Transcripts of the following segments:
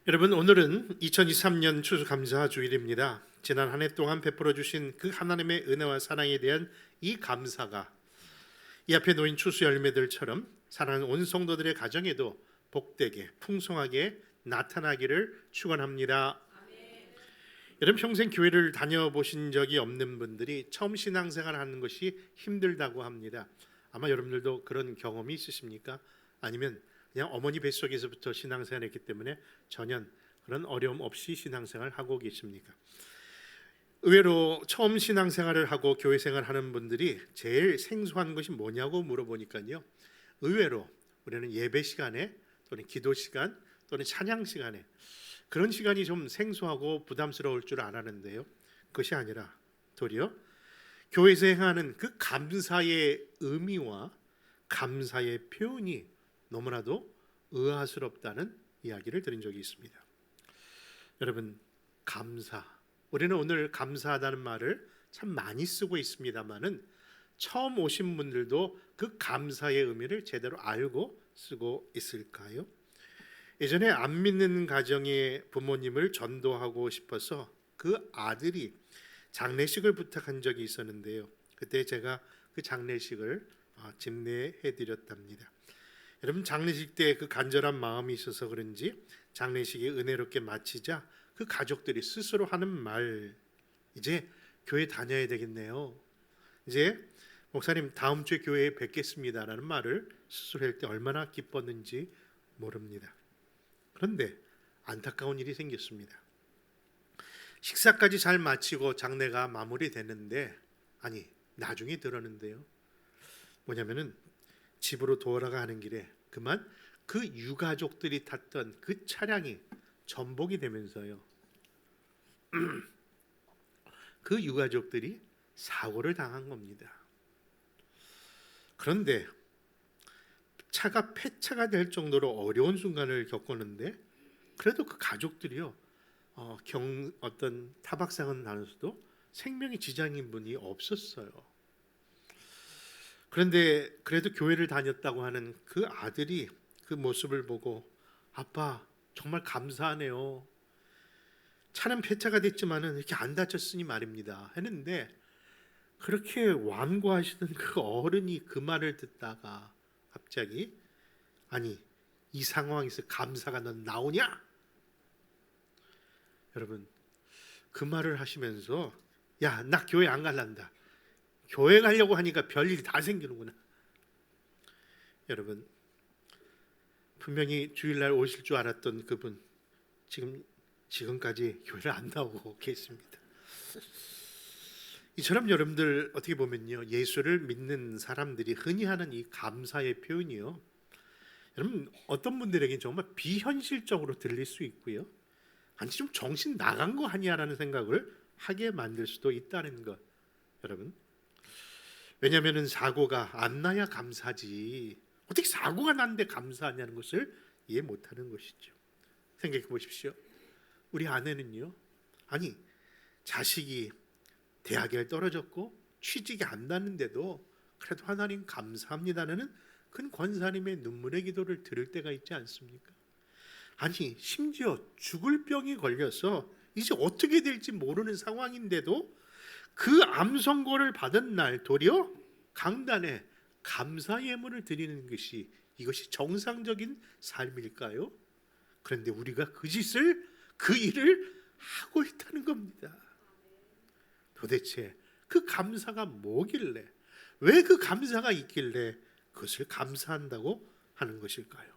여러분, 오늘은 2023년 추수감사 주일입니다. 지난 한 해 동안 베풀어 주신 그 하나님의 은혜와 사랑에 대한 이 감사가 이 앞에 놓인 추수 열매들처럼 사랑하는 온 성도들의 가정에도 복되게 풍성하게 나타나기를 축원합니다. 여러분, 평생 교회를 다녀보신 적이 없는 분들이 처음 신앙생활을 하는 것이 힘들다고 합니다. 아마 여러분들도 그런 경험이 있으십니까? 아니면 그냥 어머니 뱃속에서부터 신앙생활을 했기 때문에 전혀 그런 어려움 없이 신앙생활을 하고 계십니까? 의외로 처음 신앙생활을 하고 교회생활을 하는 분들이 제일 생소한 것이 뭐냐고 물어보니까요, 의외로 우리는 예배 시간에 또는 기도 시간 또는 찬양 시간에 그런 시간이 좀 생소하고 부담스러울 줄 알았는데요, 그것이 아니라 도리어 교회에서 행하는 그 감사의 의미와 감사의 표현이 너무나도 의아스럽다는 이야기를 들은 적이 있습니다. 여러분, 감사, 우리는 오늘 감사하다는 말을 참 많이 쓰고 있습니다만은 처음 오신 분들도 그 감사의 의미를 제대로 알고 쓰고 있을까요? 예전에 안 믿는 가정의 부모님을 전도하고 싶어서 그 아들이 장례식을 부탁한 적이 있었는데요, 그때 제가 그 장례식을 집례해 드렸답니다. 여러분, 장례식 때 그 간절한 마음이 있어서 그런지 장례식이 은혜롭게 마치자 그 가족들이 스스로 하는 말, 이제 교회 다녀야 되겠네요, 이제 목사님 다음 주에 교회에 뵙겠습니다라는 말을 스스로 할 때 얼마나 기뻤는지 모릅니다. 그런데 안타까운 일이 생겼습니다. 식사까지 잘 마치고 장례가 마무리됐는데, 아니 나중에 들었는데요, 뭐냐면은 집으로 돌아가는 길에 그만 그 유가족들이 탔던 그 차량이 전복이 되면서요, 그 유가족들이 사고를 당한 겁니다. 그런데 차가 폐차가 될 정도로 어려운 순간을 겪었는데 그래도 그 가족들이요, 어떤 타박상은 나면서도 생명에 지장인 분이 없었어요. 그런데 그래도 교회를 다녔다고 하는 그 아들이 그 모습을 보고, 아빠 정말 감사하네요, 차는 폐차가 됐지만은 이렇게 안 다쳤으니 말입니다 했는데, 그렇게 완고하시던 그 어른이 그 말을 듣다가 갑자기, 아니 이 상황에서 감사가 넌 나오냐? 여러분, 그 말을 하시면서 야, 나 교회 안 갈란다, 교회 가려고 하니까 별일이 다 생기는구나. 여러분, 분명히 주일날 오실 줄 알았던 그분 지금까지 교회를 안 나오고 계십니다. 이처럼 여러분들 어떻게 보면요, 예수를 믿는 사람들이 흔히 하는 이 감사의 표현이요, 여러분 어떤 분들에게는 정말 비현실적으로 들릴 수 있고요, 아니 좀 정신 나간 거 아니야라는 생각을 하게 만들 수도 있다는 것. 여러분, 왜냐하면 사고가 안 나야 감사지, 어떻게 사고가 났는데 감사하냐는 것을 이해 못하는 것이죠. 생각해 보십시오. 우리 아내는요, 아니 자식이 대학에 떨어졌고 취직이 안 났는데도 그래도 하나님 감사합니다는 큰 권사님의 눈물의 기도를 들을 때가 있지 않습니까? 아니 심지어 죽을 병이 걸려서 이제 어떻게 될지 모르는 상황인데도 그 암 선고를 받은 날 도리어 강단에 감사 예물을 드리는 것이, 이것이 정상적인 삶일까요? 그런데 우리가 그 일을 하고 있다는 겁니다. 도대체 그 감사가 뭐길래, 왜 그 감사가 있길래 그것을 감사한다고 하는 것일까요?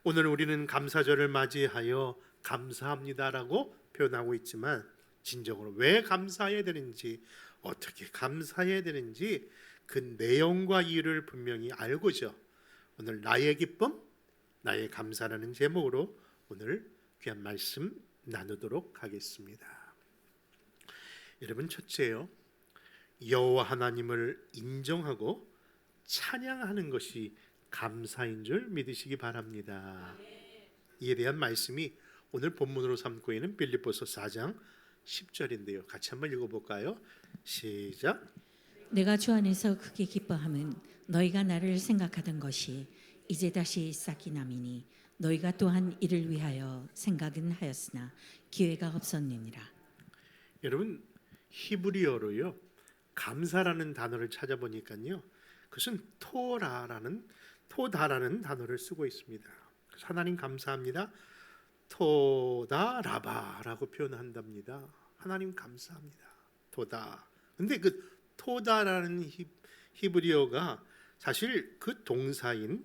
오늘 우리는 감사절을 맞이하여 감사합니다라고 표현하고 있지만 진정으로 왜 감사해야 되는지, 어떻게 감사해야 되는지 그 내용과 이유를 분명히 알고죠, 오늘 나의 기쁨, 나의 감사라는 제목으로 오늘 귀한 말씀 나누도록 하겠습니다. 여러분, 첫째요, 여호와 하나님을 인정하고 찬양하는 것이 감사인 줄 믿으시기 바랍니다. 이에 대한 말씀이 오늘 본문으로 삼고 있는 빌립보서 4장 10절인데요. 같이 한번 읽어볼까요? 시작. 내가 주 안에서 크게 기뻐함은 너희가 나를 생각하던 것이 이제 다시 쌓기남이니 너희가 또한 이를 위하여 생각은 하였으나 기회가 없었느니라. 여러분 히브리어로요 감사라는 단어를 찾아보니까요 그것은 토다라는 단어를 쓰고 있습니다. 그래서 하나님 감사합니다. 토다라바라고 표현한답니다. 하나님 감사합니다. 토다. 근데 그 토다라는 히브리어가 사실 그 동사인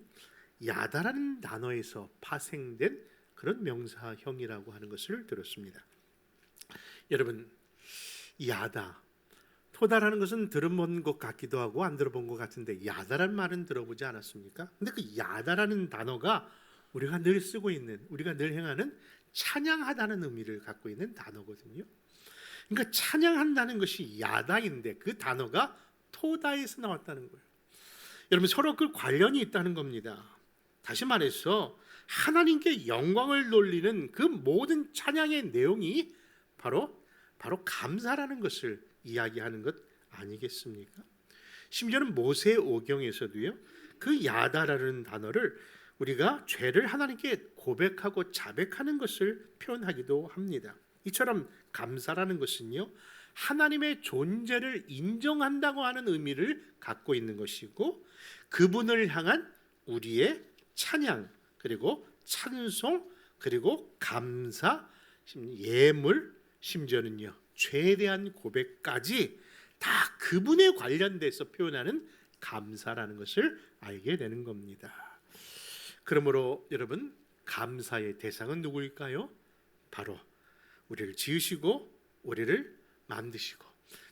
야다라는 단어에서 파생된 그런 명사형이라고 하는 것을 들었습니다. 여러분 야다 토다라는 것은 들어본 것 같기도 하고 안 들어본 것 같은데 야다라는 말은 들어보지 않았습니까? 근데 그 야다라는 단어가 우리가 늘 쓰고 있는 우리가 늘 행하는 찬양하다는 의미를 갖고 있는 단어거든요. 그러니까 찬양한다는 것이 야다인데 그 단어가 토다에서 나왔다는 거예요. 여러분 서로 그 관련이 있다는 겁니다. 다시 말해서 하나님께 영광을 돌리는 그 모든 찬양의 내용이 바로 감사라는 것을 이야기하는 것 아니겠습니까? 심지어는 모세 오경에서도요. 그 야다라는 단어를 우리가 죄를 하나님께 고백하고 자백하는 것을 표현하기도 합니다. 이처럼 감사라는 것은요. 하나님의 존재를 인정한다고 하는 의미를 갖고 있는 것이고 그분을 향한 우리의 찬양 그리고 찬송 그리고 감사 예물 심지어는요 죄에 대한 고백까지 다 그분에 관련돼서 표현하는 감사라는 것을 알게 되는 겁니다. 그러므로 여러분 감사의 대상은 누구일까요? 바로 우리를 지으시고 우리를 만드시고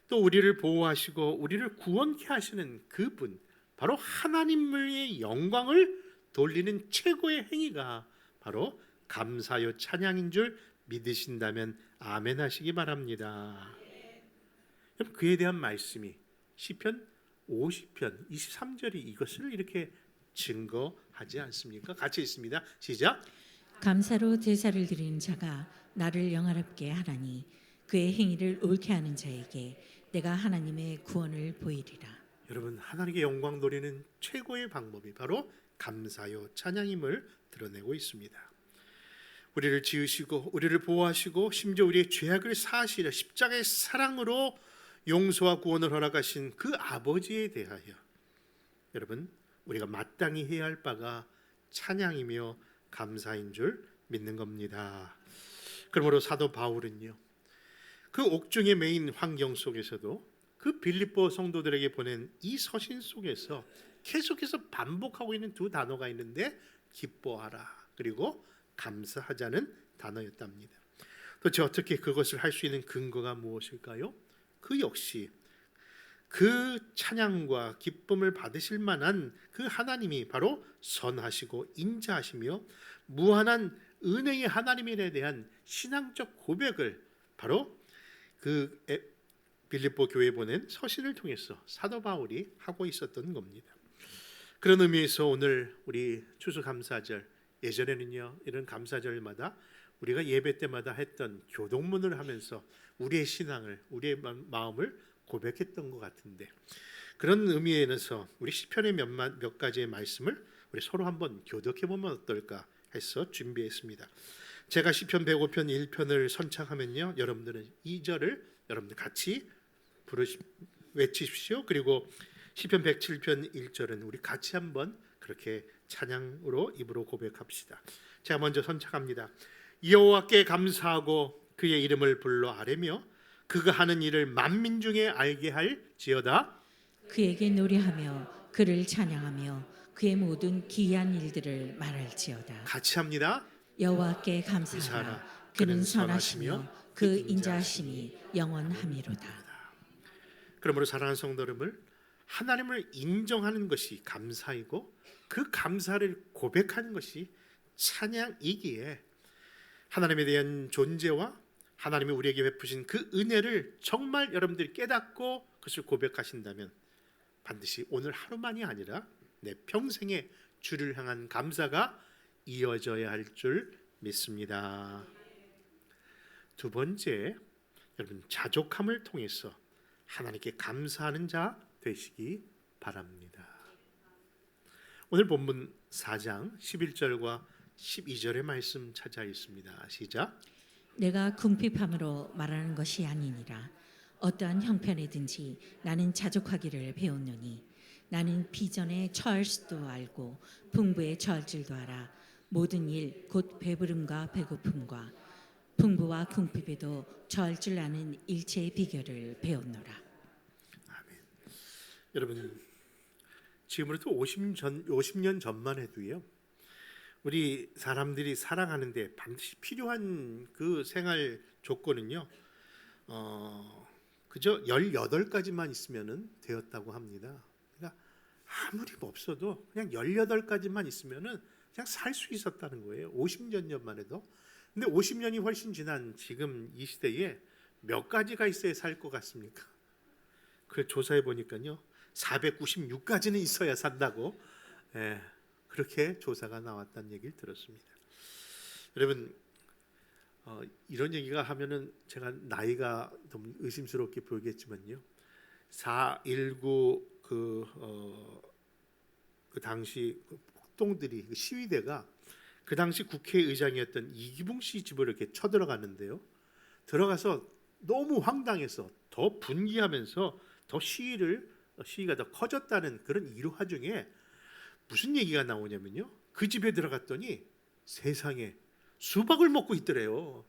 또 우리를 보호하시고 우리를 구원케 하시는 그분 바로 하나님의 영광을 돌리는 최고의 행위가 바로 감사요 찬양인 줄 믿으신다면 아멘 하시기 바랍니다. 그럼 그에 대한 말씀이 시편 50편 23절이 이것을 이렇게 증거하지 않습니까? 같이 읽습니다. 시작. 감사로 제사를 드리는 자가 나를 영화롭게 하라니 그의 행위를 옳게 하는 자에게 내가 하나님의 구원을 보이리라. 여러분 하나님께 영광 돌리는 최고의 방법이 바로 감사요 찬양임을 드러내고 있습니다. 우리를 지으시고 우리를 보호하시고 심지어 우리의 죄악을 사하시려 십자가의 사랑으로 용서와 구원을 허락하신 그 아버지에 대하여 여러분 우리가 마땅히 해야 할 바가 찬양이며 감사인 줄 믿는 겁니다. 그러므로 사도 바울은요 그 옥중에 매인 환경 속에서도 그 빌립보 성도들에게 보낸 이 서신 속에서 계속해서 반복하고 있는 두 단어가 있는데 기뻐하라 그리고 감사하자는 단어였답니다. 도대체 어떻게 그것을 할 수 있는 근거가 무엇일까요? 그 역시 그 찬양과 기쁨을 받으실 만한 그 하나님이 바로 선하시고 인자하시며 무한한 은혜의 하나님에 대한 신앙적 고백을 바로 그 빌립보 교회에 보낸 서신을 통해서 사도 바울이 하고 있었던 겁니다. 그런 의미에서 오늘 우리 추수감사절 예전에는요 이런 감사절마다 우리가 예배 때마다 했던 교동문을 하면서 우리의 신앙을 우리의 마음을 고백했던 것 같은데 그런 의미에서 우리 시편의 몇 가지의 말씀을 우리 서로 한번 교독해 보면 어떨까 해서 준비했습니다. 제가 시편 105편 1편을 선창하면요 여러분들은 2절을 여러분들 같이 외치십시오. 그리고 시편 107편 1절은 우리 같이 한번 그렇게 찬양으로 입으로 고백합시다. 제가 먼저 선창합니다. 여호와께 감사하고 그의 이름을 불러 아뢰며 그가 하는 일을 만민 중에 알게 할지어다. 그에게 노래하며 그를 찬양하며 그의 모든 기이한 일들을 말할지어다. 같이 합니다. 여호와께 감사하라. 그는 선하시며 그 인자하심이 영원함이로다. 그러므로 사랑하는 성도 여러분, 하나님을 인정하는 것이 감사이고 그 감사를 고백하는 것이 찬양이기에 하나님에 대한 존재와 하나님이 우리에게 베푸신 그 은혜를 정말 여러분들이 깨닫고 그것을 고백하신다면 반드시 오늘 하루만이 아니라 내 평생에 주를 향한 감사가 이어져야 할 줄 믿습니다. 두 번째, 여러분 자족함을 통해서 하나님께 감사하는 자 되시기 바랍니다. 오늘 본문 4장 11절과 12절의 말씀 찾아 있습니다. 시작. 내가 궁핍함으로 말하는 것이 아니니라. 어떠한 형편이든지 나는 자족하기를 배웠노니 나는 비전에 처할 수도 알고 풍부에 처할 줄도 알아. 모든 일 곧 배부름과 배고픔과 풍부와 궁핍에도 처할 줄 아는 일체의 비결을 배웠노라. 여러분, 지금으로부터 50년 전만 해도요, 우리 사람들이 살아가는데 반드시 필요한 그 생활 조건은요, 그저 18가지만 있으면은 되었다고 합니다. 그러니까 아무리 없어도 그냥 18가지만 있으면은 그냥 살 수 있었다는 거예요. 50년 전만 해도. 근데 50년이 훨씬 지난 지금 이 시대에 몇 가지가 있어야 살 것 같습니까? 그 조사해 보니까요, 496가지는 있어야 산다고, 예, 그렇게 조사가 나왔다는 얘기를 들었습니다. 여러분, 이런 얘기가 하면은 제가 나이가 너무 의심스럽게 보이겠지만요, 4.19 그 당시 폭동들이, 그 시위대가 그 당시 국회의장이었던 이기붕 씨 집을 이렇게 쳐들어갔는데요, 들어가서 너무 황당해서 더 분기하면서 더 시위가 더 커졌다는 그런 일화 중에 무슨 얘기가 나오냐면요, 그 집에 들어갔더니 세상에 수박을 먹고 있더래요.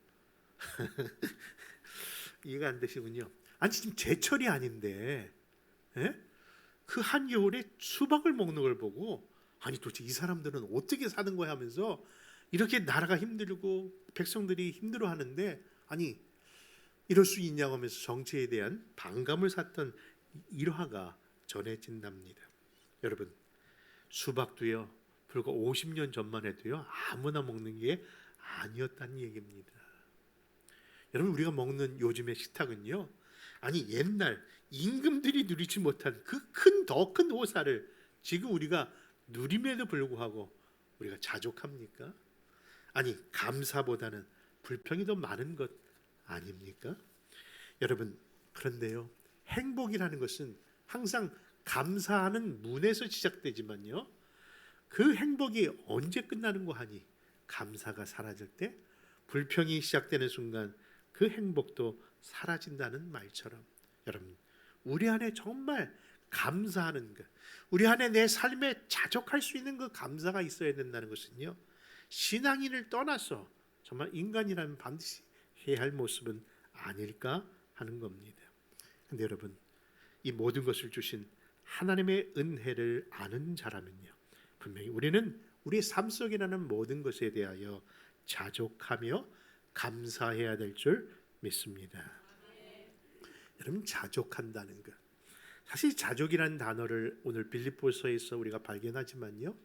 이해가 안 되시군요. 아니, 지금 제철이 아닌데, 예? 그 한겨울에 수박을 먹는 걸 보고, 아니 도대체 이 사람들은 어떻게 사는 거야 하면서, 이렇게 나라가 힘들고 백성들이 힘들어하는데 아니 이럴 수 있냐고 하면서 정치에 대한 반감을 샀던 일화가 전해진답니다. 여러분, 수박도요, 불과 50년 전만 해도요, 아무나 먹는 게 아니었다는 얘기입니다. 여러분, 우리가 먹는 요즘의 식탁은요, 아니 옛날 임금들이 누리지 못한 그 더 큰 호사를 지금 우리가 누림에도 불구하고 우리가 자족합니까? 아니, 감사보다는 불평이 더 많은 것 아닙니까? 여러분, 그런데요, 행복이라는 것은 항상 감사하는 문에서 시작되지만요, 그 행복이 언제 끝나는 거 하니? 감사가 사라질 때, 불평이 시작되는 순간 그 행복도 사라진다는 말처럼, 여러분, 우리 안에 정말 감사하는 것, 우리 안에 내 삶에 자족할 수 있는 그 감사가 있어야 된다는 것은요, 신앙인을 떠나서 정말 인간이라면 반드시 해야 할 모습은 아닐까 하는 겁니다. 근데 여러분, 이 모든 것을 주신 하나님의 은혜를 아는 자라면요, 분명히 우리는 우리 삶 속에 나는 모든 것에 대하여 자족하며 감사해야 될 줄 믿습니다. 여러분, 자족한다는 것, 사실 자족이라는 단어를 오늘 빌립보서에서 우리가 발견하지만요,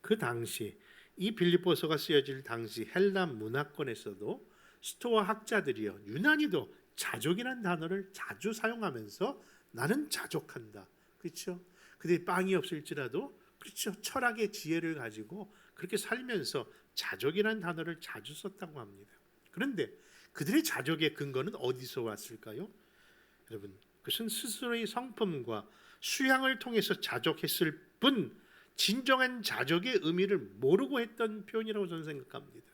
그 당시 이 빌립보서가 쓰여질 당시 헬라 문화권에서도 스토아 학자들이요, 유난히도 자족이라는 단어를 자주 사용하면서 나는 자족한다, 그렇죠? 그들이 빵이 없을지라도, 그렇죠, 철학의 지혜를 가지고 그렇게 살면서 자족이라는 단어를 자주 썼다고 합니다. 그런데 그들의 자족의 근거는 어디서 왔을까요? 여러분, 그것은 스스로의 성품과 수양을 통해서 자족했을 뿐 진정한 자족의 의미를 모르고 했던 표현이라고 저는 생각합니다.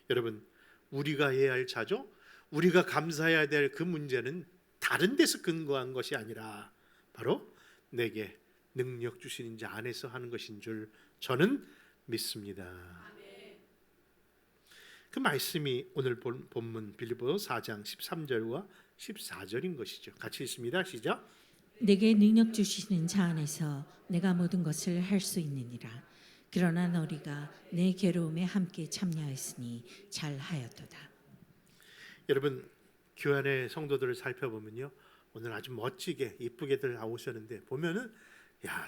여러분, 우리가 해야 할 자족, 우리가 감사해야 될 그 문제는 다른 데서 근거한 것이 아니라 바로 내게 능력 주시는 자 안에서 하는 것인 줄 저는 믿습니다. 그 말씀이 오늘 본문 빌립보서 4장 13절과 14절인 것이죠. 같이 읽습니다. 시작. 내게 능력 주시는 자 안에서 내가 모든 것을 할 수 있느니라. 그러나 너희가 내 괴로움에 함께 참여했으니 잘하였도다. 여러분, 교회 성도들을 살펴보면요, 오늘 아주 멋지게 이쁘게들 나오셨는데 보면은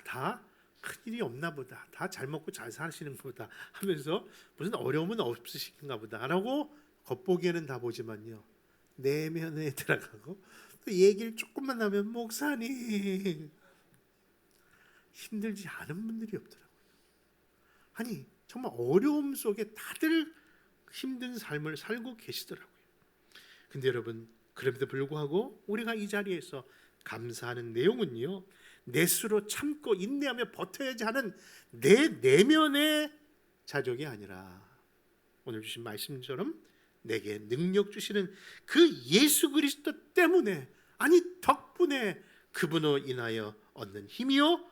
다 큰일이 없나 보다, 다 잘 먹고 잘 사시는 보다 하면서 무슨 어려움은 없으신가 보다 라고 겉보기에는 다 보지만요, 내면에 들어가고 또 얘기를 조금만 하면 목사님 힘들지 않은 분들이 없더라고요. 아니, 정말 어려움 속에 다들 힘든 삶을 살고 계시더라고요. 근데 여러분, 그럼에도 불구하고 우리가 이 자리에서 감사하는 내용은요, 내 수로 참고 인내하며 버텨야지 하는 내 내면의 자족이 아니라 오늘 주신 말씀처럼 내게 능력 주시는 그 예수 그리스도 때문에, 아니 덕분에 그분으로 인하여 얻는 힘이요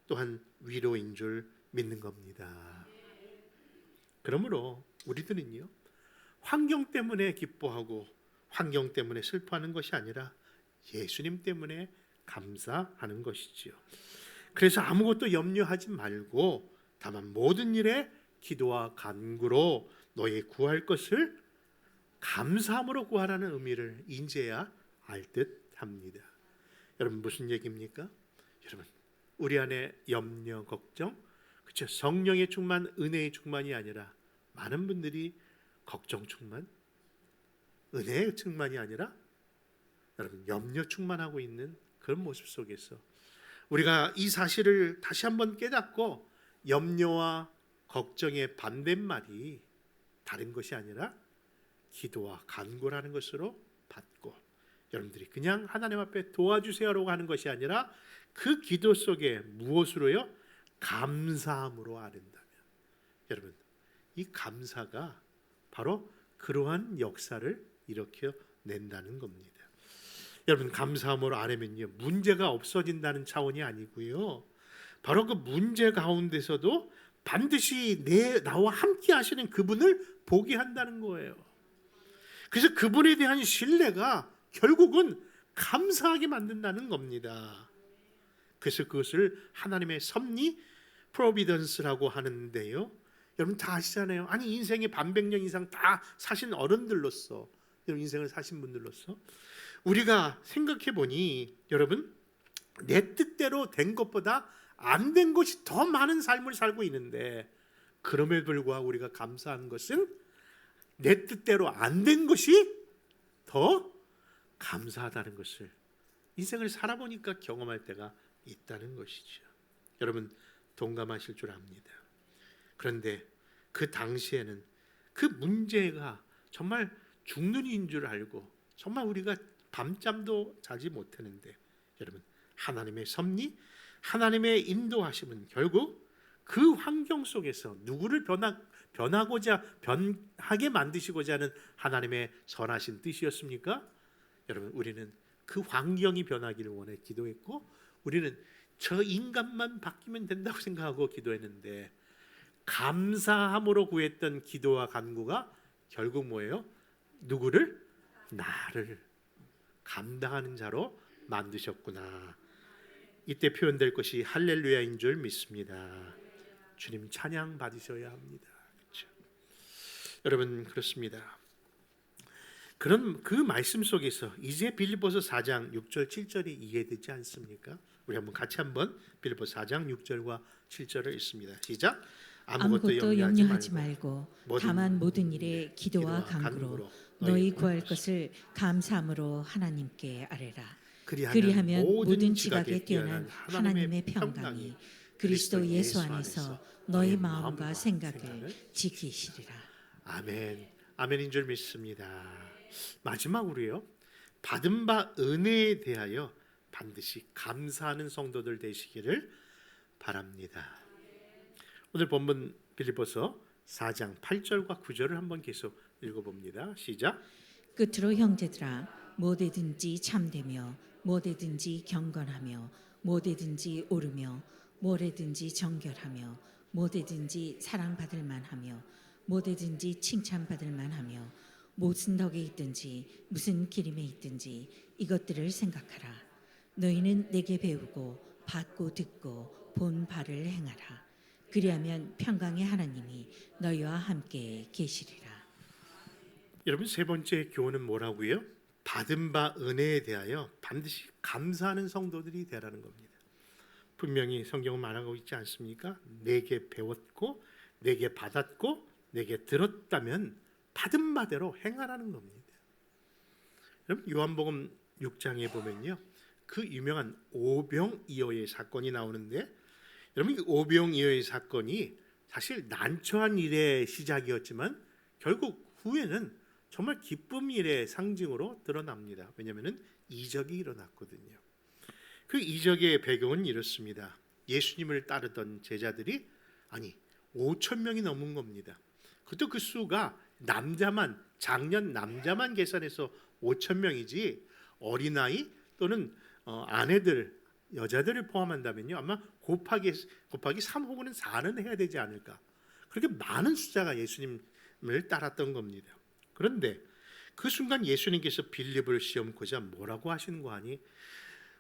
또한 위로인 줄 믿는 겁니다. 그러므로 우리들은요, 환경 때문에 기뻐하고 환경 때문에 슬퍼하는 것이 아니라 예수님 때문에 감사하는 것이지요. 그래서 아무것도 염려하지 말고 다만 모든 일에 기도와 간구로 너희 구할 것을 감사함으로 구하라는 의미를 인지해야 알 듯합니다. 여러분 무슨 얘기입니까? 여러분 우리 안에 염려, 걱정, 그렇죠? 성령의 충만, 은혜의 충만이 아니라 많은 분들이 걱정 충만, 은혜의 충만이 아니라 여러분 염려 충만하고 있는 그런 모습 속에서 우리가 이 사실을 다시 한번 깨닫고 염려와 걱정의 반대말이 다른 것이 아니라 기도와 간구라는 것으로 받고, 여러분들이 그냥 하나님 앞에 도와주세요라고 하는 것이 아니라 그 기도 속에 무엇으로요? 감사함으로 아른다면, 여러분 이 감사가 바로 그러한 역사를 일으켜낸다는 겁니다. 여러분 감사함으로 아뢰면요 문제가 없어진다는 차원이 아니고요, 바로 그 문제 가운데서도 반드시 나와 함께 하시는 그분을 보게 한다는 거예요. 그래서 그분에 대한 신뢰가 결국은 감사하게 만든다는 겁니다. 그래서 그것을 하나님의 섭리, 프로비던스라고 하는데요, 여러분 다 아시잖아요. 아니 인생의 반백년 이상 다 사신 어른들로서, 여러분 인생을 사신 분들로서 우리가 생각해 보니 여러분 내 뜻대로 된 것보다 안 된 것이 더 많은 삶을 살고 있는데, 그럼에도 불구하고 우리가 감사한 것은 내 뜻대로 안 된 것이 더 감사하다는 것을 인생을 살아보니까 경험할 때가 있다는 것이죠. 여러분 동감하실 줄 압니다. 그런데 그 당시에는 그 문제가 정말 죽는 일인 줄 알고 정말 우리가 밤잠도 자지 못했는데, 여러분 하나님의 섭리, 하나님의 인도하심은 결국 그 환경 속에서 누구를 변하게 만드시고자 하는 하나님의 선하신 뜻이었습니까? 여러분 우리는 그 환경이 변하기를 원해 기도했고, 우리는 저 인간만 바뀌면 된다고 생각하고 기도했는데, 감사함으로 구했던 기도와 간구가 결국 뭐예요? 누구를? 나를 감당하는 자로 만드셨구나. 이때 표현될 것이 할렐루야인 줄 믿습니다. 주님 찬양 받으셔야 합니다. 그렇죠? 여러분 그렇습니다. 그런 그 말씀 속에서 이제 빌립보서 4장 6절 7절이 이해되지 않습니까? 우리 한번 같이 한번 빌립보서 4장 6절과 7절을 읽습니다. 시작. 아무것도 염려하지 말고 다만 모든 일에 기도와 간구로 너희 구할 것을 감사함으로 하나님께 아뢰라. 그리하면 모든 지각에 뛰어난 하나님의 평강이 그리스도 예수 안에서 너희 마음과 생각을 지키시리라. 아멘. 아멘인 줄 믿습니다. 마지막으로요, 받은 바 은혜에 대하여 반드시 감사하는 성도들 되시기를 바랍니다. 오늘 본문 빌립보서 4장 8절과 9절을 한번 계속 읽어봅니다. 시작. 끝으로 형제들아, 뭐든지 참되며 뭐든지 경건하며 뭐든지 옳으며 뭐든지 정결하며 뭐든지 사랑받을 만하며 뭐든지 칭찬받을 만하며 무슨 덕에 있든지 무슨 기림에 있든지 이것들을 생각하라. 너희는 내게 배우고 받고 듣고 본 바를 행하라. 그리하면 평강의 하나님이 너희와 함께 계시리라. 여러분 세 번째 교훈은 뭐라고요? 받은 바 은혜에 대하여 반드시 감사하는 성도들이 되라는 겁니다. 분명히 성경은 말하고 있지 않습니까? 내게 배웠고 내게 받았고 내게 들었다면 받은 바대로 행하라는 겁니다. 여러분 요한복음 6장에 보면요, 그 유명한 오병이어의 사건이 나오는데, 여러분 이 오병이어의 사건이 사실 난처한 일의 시작이었지만 결국 후에는 정말 기쁨 일의 상징으로 드러납니다. 왜냐하면 이적이 일어났거든요. 그 이적의 배경은 이렇습니다. 예수님을 따르던 제자들이 5천 명이 넘은 겁니다. 그것도 그 수가 남자만 작년 남자만 계산해서 5천 명이지 어린아이 또는 아내들 여자들을 포함한다면요 아마 곱하기 3 혹은 4는 해야 되지 않을까. 그렇게 많은 숫자가 예수님을 따랐던 겁니다. 그런데 그 순간 예수님께서 빌립을 시험고자 뭐라고 하시는 거 아니?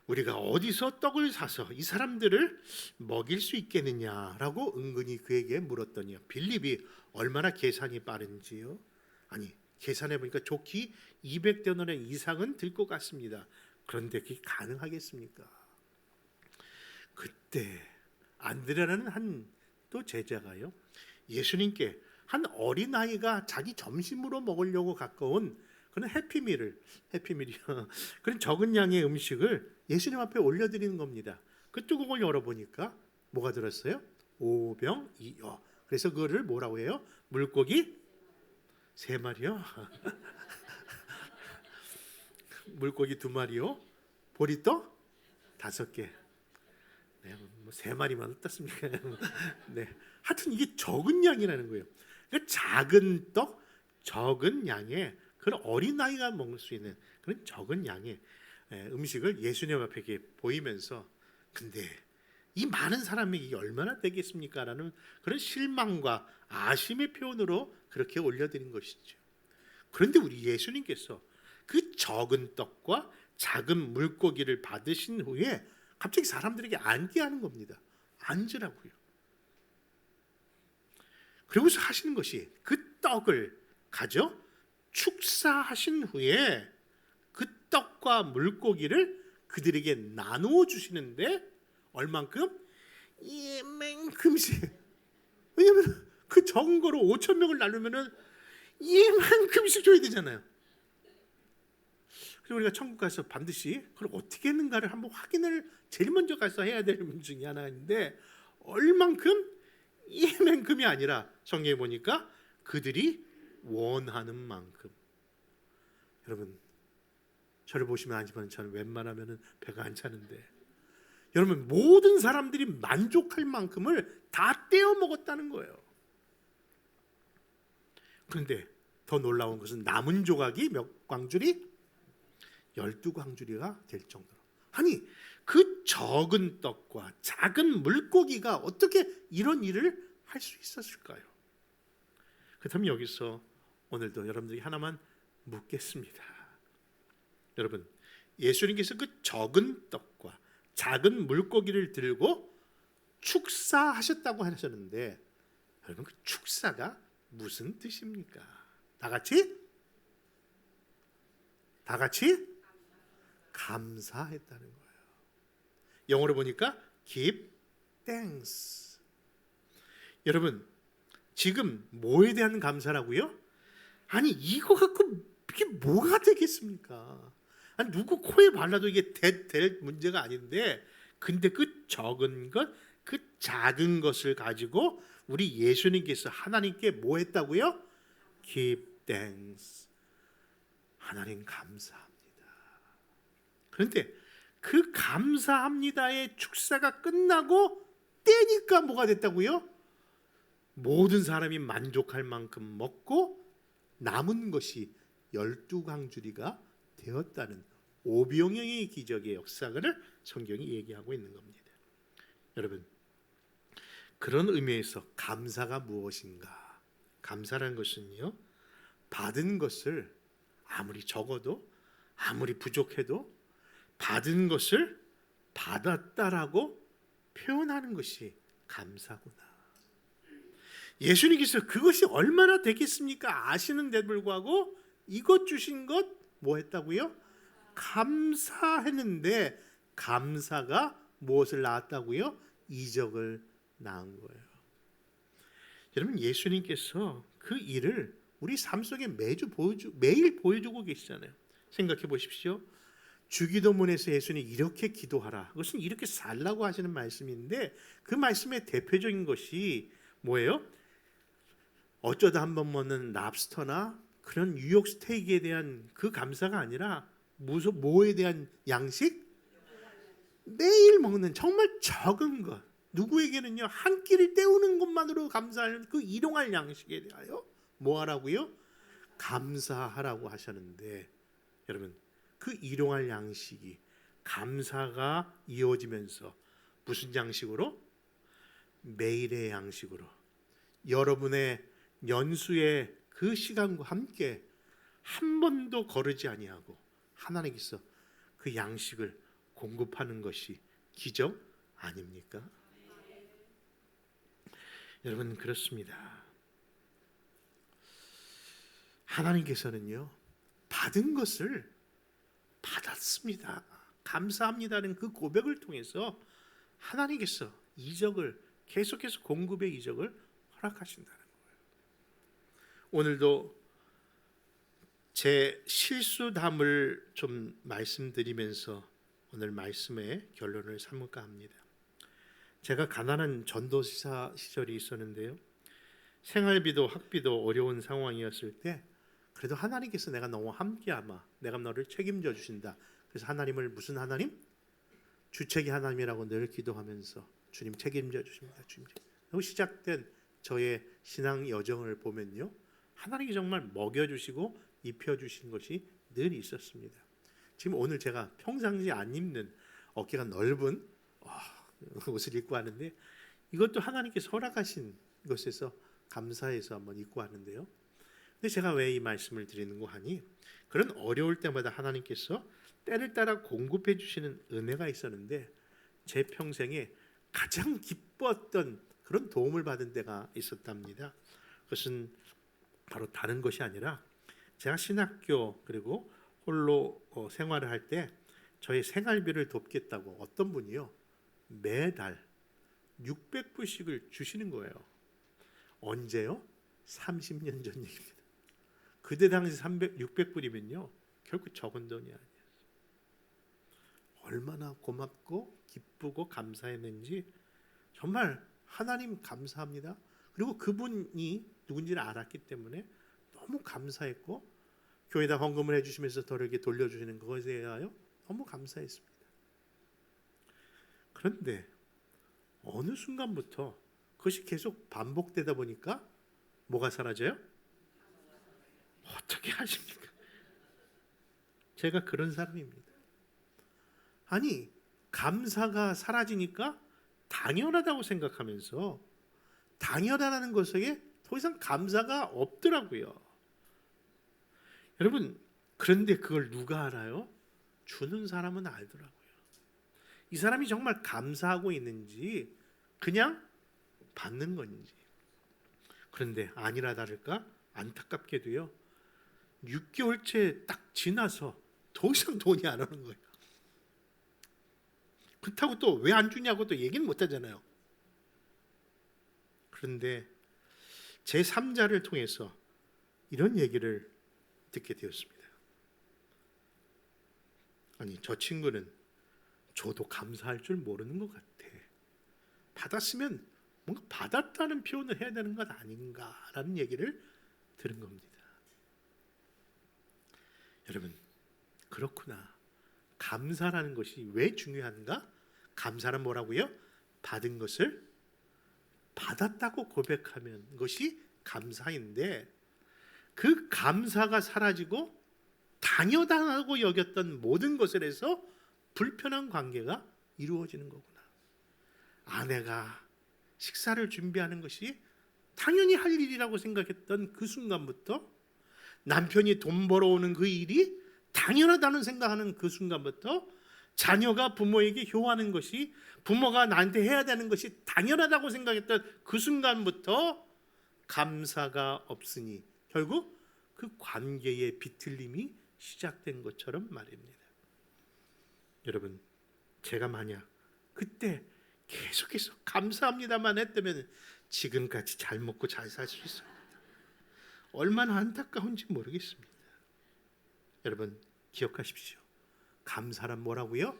우리가 어디서 떡을 사서 이 사람들을 먹일 수 있겠느냐라고 은근히 그에게 물었더니요. 빌립이 얼마나 계산이 빠른지요. 아니 계산해 보니까 좋기 200데나리 이상은 들 것 같습니다. 그런데 그게 가능하겠습니까? 그때 안드레라는 한 또 제자가요. 예수님께 한 어린아이가 자기 점심으로 먹으려고 가까운 그런 해피밀이요. 그런 적은 양의 음식을 예수님 앞에 올려드리는 겁니다. 그 뚜껑을 열어보니까 뭐가 들었어요? 5병 2여. 그래서 그거를 뭐라고 해요? 물고기 3마리요. 물고기 2마리요. 보리떡 5개. 네, 뭐 3마리만 어떻습니까? 네, 하여튼 이게 적은 양이라는 거예요. 그러니까 작은 떡, 적은 양의 그런 어린 아이가 먹을 수 있는 그런 적은 양의 음식을 예수님 앞에 이렇게 보이면서 근데 이 많은 사람에게 이게 얼마나 되겠습니까? 라는 그런 실망과 아심의 표현으로 그렇게 올려드린 것이죠. 그런데 우리 예수님께서 그 적은 떡과 작은 물고기를 받으신 후에 갑자기 사람들에게 앉게 하는 겁니다. 앉으라고요. 그리고서 하시는 것이 그 떡을 가져 축사하신 후에 그 떡과 물고기를 그들에게 나누어 주시는데 얼만큼? 이만큼씩. 왜냐하면 그 적은 거로 5천 명을 나누면은 이만큼씩 줘야 되잖아요. 그래서 우리가 천국 가서 반드시 그걸 어떻게 했는가를 한번 확인을 제일 먼저 가서 해야 될 문 중에 하나인데 얼만큼? 이만큼이 아니라 성경에 보니까 그들이 원하는 만큼. 여러분 저를 보시면 알지만 저는 웬만하면 배가 안 차는데 여러분 모든 사람들이 만족할 만큼을 다 떼어 먹었다는 거예요. 그런데 더 놀라운 것은 남은 조각이 몇 광주리? 12광주리가 될 정도로. 아니 그 적은 떡과 작은 물고기가 어떻게 이런 일을 할 수 있었을까요? 그렇다면 여기서 오늘도 여러분들이 하나만 묻겠습니다. 여러분 예수님께서 그 적은 떡과 작은 물고기를 들고 축사하셨다고 하셨는데 여러분 그 축사가 무슨 뜻입니까? 다 같이 감사했다는 거예요. 영어로 보니까 give thanks. 여러분 지금 뭐에 대한 감사라고요? 아니 이거 갖고 이게 뭐가 되겠습니까? 아니 누구 코에 발라도 이게 될 문제가 아닌데 근데 그 적은 것, 그 작은 것을 가지고 우리 예수님께서 하나님께 뭐 했다고요? give thanks. 하나님 감사합니다. 그런데 그 감사합니다의 축사가 끝나고 때니까 뭐가 됐다고요? 모든 사람이 만족할 만큼 먹고 남은 것이 12광주리가 되었다는 오병이어의 기적의 역사를 성경이 얘기하고 있는 겁니다. 여러분 그런 의미에서 감사가 무엇인가? 감사라는 것은요 받은 것을 아무리 적어도 아무리 부족해도 받은 것을 받았다라고 표현하는 것이 감사구나. 예수님께서 그것이 얼마나 되겠습니까? 아시는데도 불구하고 이것 주신 것 뭐 했다고요? 감사했는데 감사가 무엇을 낳았다고요? 이적을 낳은 거예요. 여러분 예수님께서 그 일을 우리 삶 속에 매일 보여주고 계시잖아요. 생각해 보십시오. 주기도문에서 예수님이 이렇게 기도하라. 그것은 이렇게 살라고 하시는 말씀인데 그 말씀의 대표적인 것이 뭐예요? 어쩌다 한번 먹는 랍스터나 그런 뉴욕 스테이크에 대한 그 감사가 아니라 뭐에 대한 양식? 매일 먹는 정말 적은 것. 누구에게는요 한 끼를 때우는 것만으로 감사하는 그 일용할 양식에 대하여 뭐 하라고요? 감사하라고 하셨는데, 여러분, 그 일용할 양식이 감사가 이어지면서 무슨 양식으로? 매일의 양식으로, 여러분의 연수의 그 시간과 함께 한 번도 거르지 아니하고 하나님께서 그 양식을 공급하는 것이 기적 아닙니까? 여러분, 그렇습니다. 하나님께서는요, 받은 것을 받았습니다, 감사합니다는 그 고백을 통해서 하나님께서 이적을 계속해서 공급의 이적을 허락하신다는 거예요. 오늘도 제 실수담을 좀 말씀드리면서 오늘 말씀의 결론을 삼을까 합니다. 제가 가난한 전도사 시절이 있었는데요, 생활비도 학비도 어려운 상황이었을 때 그래도 하나님께서 내가 너와 함께하마, 내가 너를 책임져 주신다. 그래서 하나님을 무슨 하나님? 주책이 하나님이라고 늘 기도하면서 주님 책임져 주십니다, 주님. 그리고 시작된 저의 신앙 여정을 보면요, 하나님이 정말 먹여주시고 입혀주신 것이 늘 있었습니다. 지금 오늘 제가 평상시 안 입는 어깨가 넓은 옷을 입고 하는데, 이것도 하나님께서 허락하신 것에서 감사해서 한번 입고 하는데요. 근데 제가 왜 이 말씀을 드리는고 하니, 그런 어려울 때마다 하나님께서 때를 따라 공급해 주시는 은혜가 있었는데, 제 평생에 가장 기뻤던 그런 도움을 받은 때가 있었답니다. 그것은 바로 다른 것이 아니라, 제가 신학교 그리고 홀로 생활을 할 때 저의 생활비를 돕겠다고 어떤 분이요, 매달 600불씩을 주시는 거예요. 언제요? 30년 전 얘기입니다. 그때 당시 600불이면요 결코 적은 돈이 아니에요. 얼마나 고맙고 기쁘고 감사했는지 정말 하나님 감사합니다. 그리고 그분이 누군지를 알았기 때문에 너무 감사했고, 교회에다 헌금을 해주시면서 저에게 돌려주시는 것에 대하여 너무 감사했습니다. 그런데 어느 순간부터 그것이 계속 반복되다 보니까 뭐가 사라져요? 어떻게 하십니까? 제가 그런 사람입니다. 아니, 감사가 사라지니까 당연하다고 생각하면서 당연하다는 것에 더 이상 감사가 없더라고요. 여러분, 그런데 그걸 누가 알아요? 주는 사람은 알더라고요. 이 사람이 정말 감사하고 있는지 그냥 받는 건지. 그런데 아니라 다를까 안타깝게도요, 6개월째 딱 지나서 더 이상 돈이 안 오는 거예요. 그렇다고 또 왜 안 주냐고 또 얘기는 못 하잖아요. 그런데 제 3자를 통해서 이런 얘기를 듣게 되었습니다. 아니, 저 친구는 저도 감사할 줄 모르는 것 같아. 받았으면 뭔가 받았다는 표현을 해야 되는 것 아닌가라는 얘기를 들은 겁니다. 여러분, 그렇구나. 감사라는 것이 왜 중요한가? 감사는 뭐라고요? 받은 것을 받았다고 고백하면 것이 감사인데, 그 감사가 사라지고 당연하다고 여겼던 모든 것을 해서 불편한 관계가 이루어지는 거구나. 아내가 식사를 준비하는 것이 당연히 할 일이라고 생각했던 그 순간부터, 남편이 돈 벌어오는 그 일이 당연하다는 생각하는 그 순간부터, 자녀가 부모에게 효하는 것이, 부모가 나한테 해야 되는 것이 당연하다고 생각했던 그 순간부터 감사가 없으니 결국 그 관계의 비틀림이 시작된 것처럼 말입니다. 여러분, 제가 만약 그때 계속해서 감사합니다만 했다면 지금까지 잘 먹고 잘 살 수 있습니다. 얼마나 안타까운지 모르겠습니다. 여러분, 기억하십시오. 감사란 뭐라고요?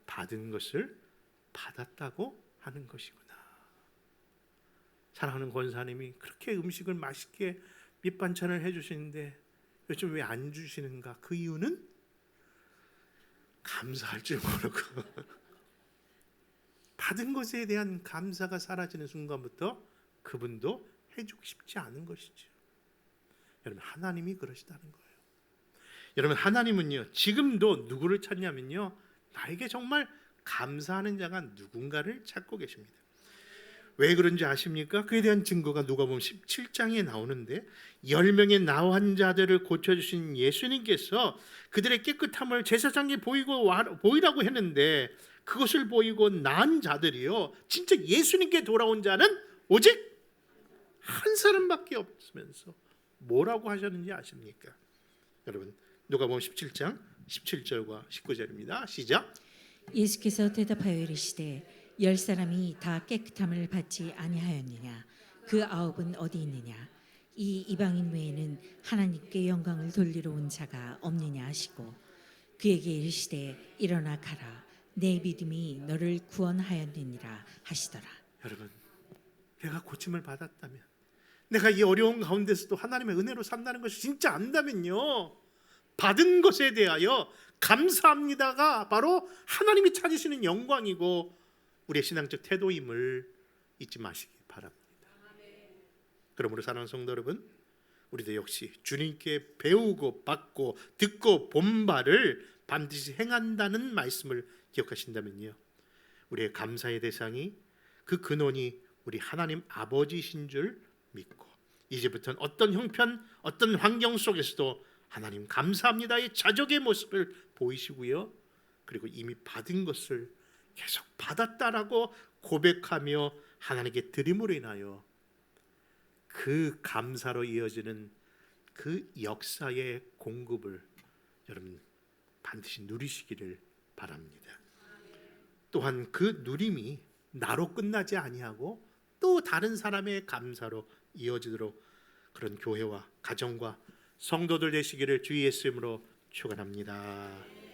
받은 것을 받았다고 하는 것이구나. 사랑하는 권사님이 그렇게 음식을 맛있게 밑반찬을 해주시는데 요즘 왜 안 주시는가? 그 이유는 감사할 줄 모르고 받은 것에 대한 감사가 사라지는 순간부터 그분도 해주고 싶지 않은 것이죠. 여러분, 하나님이 그러시다는 거예요. 여러분, 하나님은요 지금도 누구를 찾냐면요, 나에게 정말 감사하는 자가 누군가를 찾고 계십니다. 왜 그런지 아십니까? 그에 대한 증거가 누가복음 17장에 나오는데, 10명의 나 환자들을 고쳐주신 예수님께서 그들의 깨끗함을 제사장에 보이라고 했는데, 그것을 보이고 나은 자들이요, 진짜 예수님께 돌아온 자는 오직 한 사람밖에 없으면서 뭐라고 하셨는지 아십니까? 여러분, 누가복음 17장 17절과 19절입니다. 시작. 예수께서 대답하여 이르시되 10사람이 다 깨끗함을 받지 아니하였느냐? 그 9은 어디 있느냐? 이 이방인 외에는 하나님께 영광을 돌리러 온 자가 없느냐 하시고, 그에게 이르시되 일어나 가라, 내 믿음이 너를 구원하였느니라 하시더라. 여러분, 내가 고침을 받았다면, 내가 이 어려운 가운데서도 하나님의 은혜로 산다는 것을 진짜 안다면요, 받은 것에 대하여 감사합니다가 바로 하나님이 찾으시는 영광이고 우리의 신앙적 태도임을 잊지 마시기 바랍니다. 그러므로 사랑하는 성도 여러분, 우리도 역시 주님께 배우고 받고 듣고 본 바를 반드시 행한다는 말씀을 기억하신다면요, 우리의 감사의 대상이, 그 근원이 우리 하나님 아버지신 줄 믿고, 이제부터는 어떤 형편, 어떤 환경 속에서도 하나님 감사합니다의 자족의 모습을 보이시고요, 그리고 이미 받은 것을 계속 받았다라고 고백하며 하나님께 드림으로 인하여 그 감사로 이어지는 그 역사의 공급을 여러분 반드시 누리시기를 바랍니다. 또한 그 누림이 나로 끝나지 아니하고 또 다른 사람의 감사로 이어지도록 그런 교회와 가정과 성도들 되시기를 주 예수님으로 축원합니다.